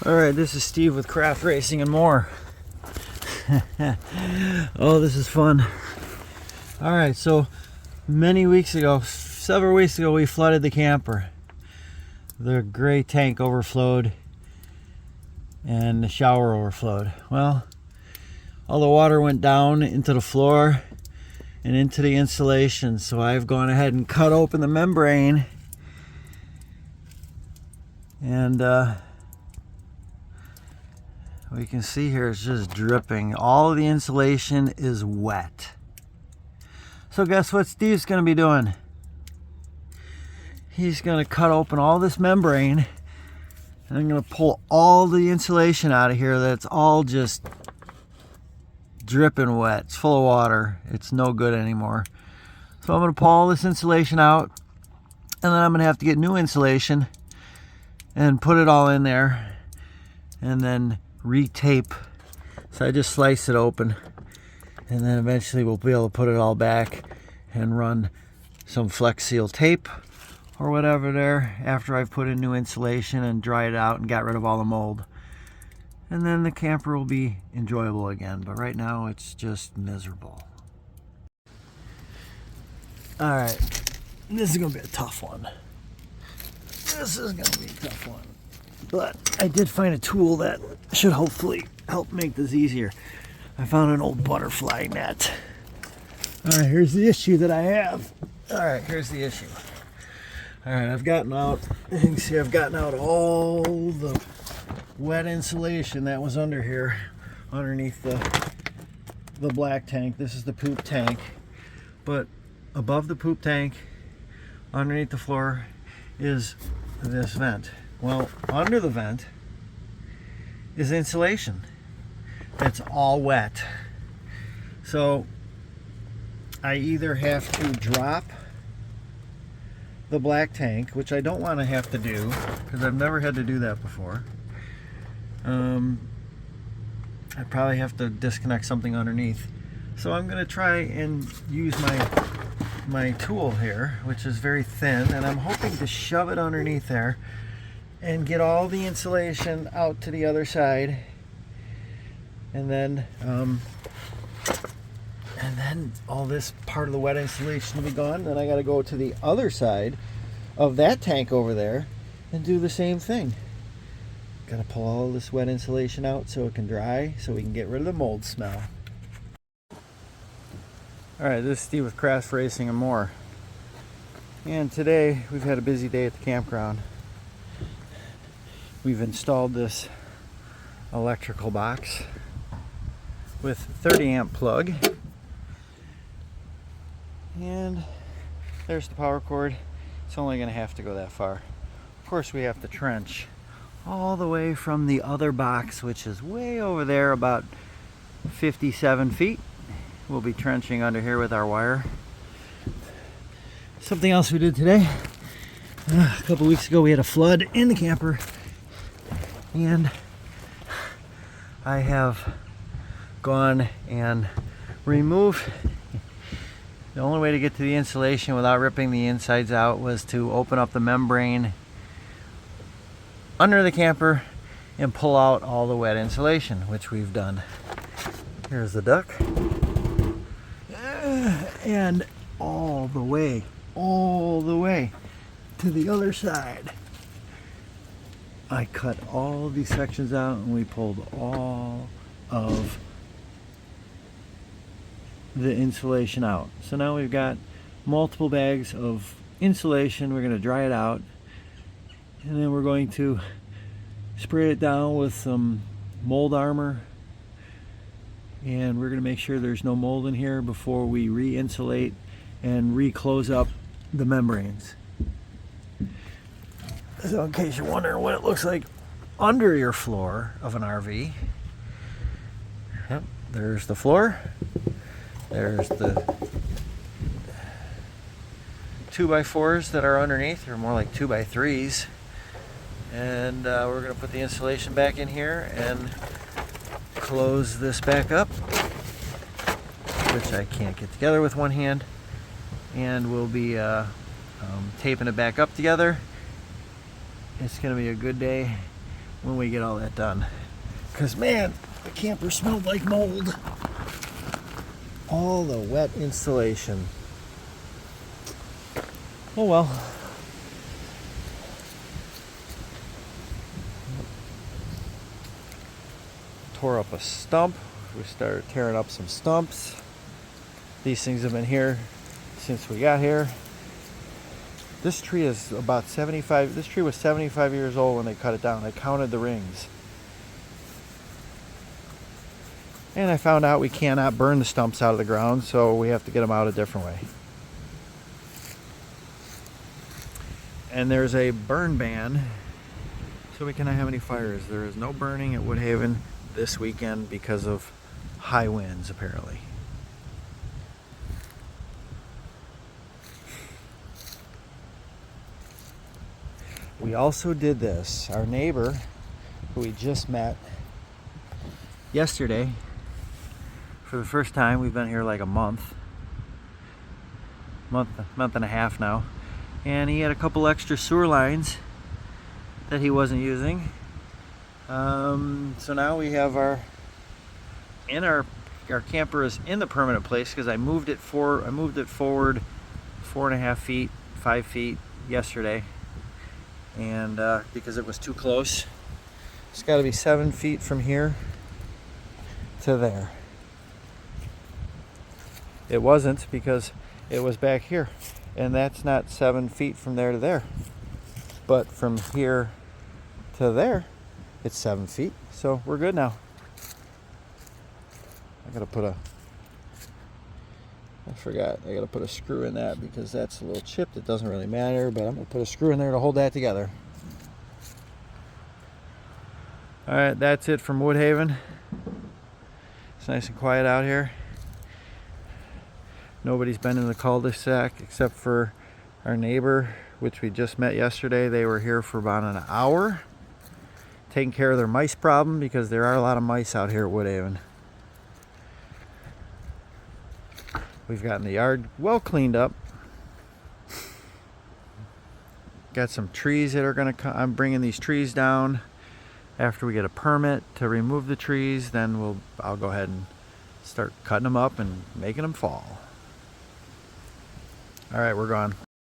Alright, this is Steve with Craft Racing and More. Oh, this is fun. Alright, so several weeks ago, we flooded the camper. The gray tank overflowed and the shower overflowed. Well, all the water went down into the floor and into the insulation, so I've gone ahead and cut open the membrane and we can see here it's just dripping. All of the insulation is wet. So guess what Steve's going to be doing? He's going to cut open all this membrane and I'm going to pull all the insulation out of here that's all just dripping wet. It's full of water. It's no good anymore. So I'm going to pull all this insulation out and then I'm going to have to get new insulation and put it all in there and then retape. So I just slice it open and then eventually we'll be able to put it all back and run some Flex Seal tape or whatever there after I've put in new insulation and dried it out and got rid of all the mold. And then the camper will be enjoyable again, but right now it's just miserable. Alright, this is going to be a tough one. But I did find a tool that should hopefully help make this easier. I found an old butterfly net. Alright, here's the issue that I have. Alright, here's the issue. Alright, I've gotten out, you can see I've gotten out all the wet insulation that was under here, underneath the black tank. This is the poop tank. But above the poop tank, underneath the floor, is this vent. Well, under the vent is insulation. It's all wet. So I either have to drop the black tank, which I don't want to have to do because I've never had to do that before. I probably have to disconnect something underneath. So I'm going to try and use my tool here, which is very thin, and I'm hoping to shove it underneath there and get all the insulation out to the other side, and then all this part of the wet insulation will be gone. Then I got to go to the other side of that tank over there and do the same thing. Got to pull all this wet insulation out so it can dry, so we can get rid of the mold smell. Alright, this is Steve with Craft Racing and More. And today we've had a busy day at the campground. We've installed this electrical box with 30 amp plug. And there's the power cord. It's only going to have to go that far. Of course we have to trench all the way from the other box, which is way over there, about 57 feet. We'll be trenching under here with our wire. Something else we did today. A couple weeks ago we had a flood in the camper. And I have gone and removed. The only way to get to the insulation without ripping the insides out was to open up the membrane under the camper and pull out all the wet insulation, which we've done. Here's the duck. And all the way to the other side. I cut all these sections out and we pulled all of the insulation out. So now we've got multiple bags of insulation. We're going to dry it out and then we're going to spray it down with some mold armor, and we're going to make sure there's no mold in here before we re-insulate and re-close up the membranes. So in case you're wondering what it looks like under your floor of an RV, yep, there's the floor, there's the 2x4s that are underneath, or more like 2x3s, and we're going to put the insulation back in here and close this back up, which I can't get together with one hand, and we'll be taping it back up together. It's going to be a good day. when we get all that done. Because man, the camper smelled like mold. All the wet insulation. Oh well. Tore up a stump. We started tearing up some stumps. These things have been here since we got here. This tree is about 75. This tree was 75 years old when they cut it down. I counted the rings. And I found out we cannot burn the stumps out of the ground, so we have to get them out a different way. And there's a burn ban, so we cannot have any fires. There is no burning at Woodhaven this weekend because of high winds, apparently. We also did this. Our neighbor, who we just met yesterday, for the first time, we've been here like a month and a half now, and he had a couple extra sewer lines that he wasn't using. So now we have our camper is in the permanent place because I moved it forward 4.5 feet, 5 feet yesterday, and because it was too close. It's got to be 7 feet from here to there. It wasn't because it was back here, and that's not 7 feet from there to there, but from here to there it's 7 feet, so we're good now. I gotta put a screw in that because that's a little chipped. It doesn't really matter, but I'm gonna put a screw in there to hold that together. All right, that's it from Woodhaven. It's nice and quiet out here. Nobody's been in the cul-de-sac except for our neighbor, which we just met yesterday. They were here for about an hour taking care of their mice problem because there are a lot of mice out here at Woodhaven. We've gotten the yard well cleaned up. Got some trees that are gonna come. I'm bringing these trees down after we get a permit to remove the trees. Then I'll go ahead and start cutting them up and making them fall. All right, we're gone.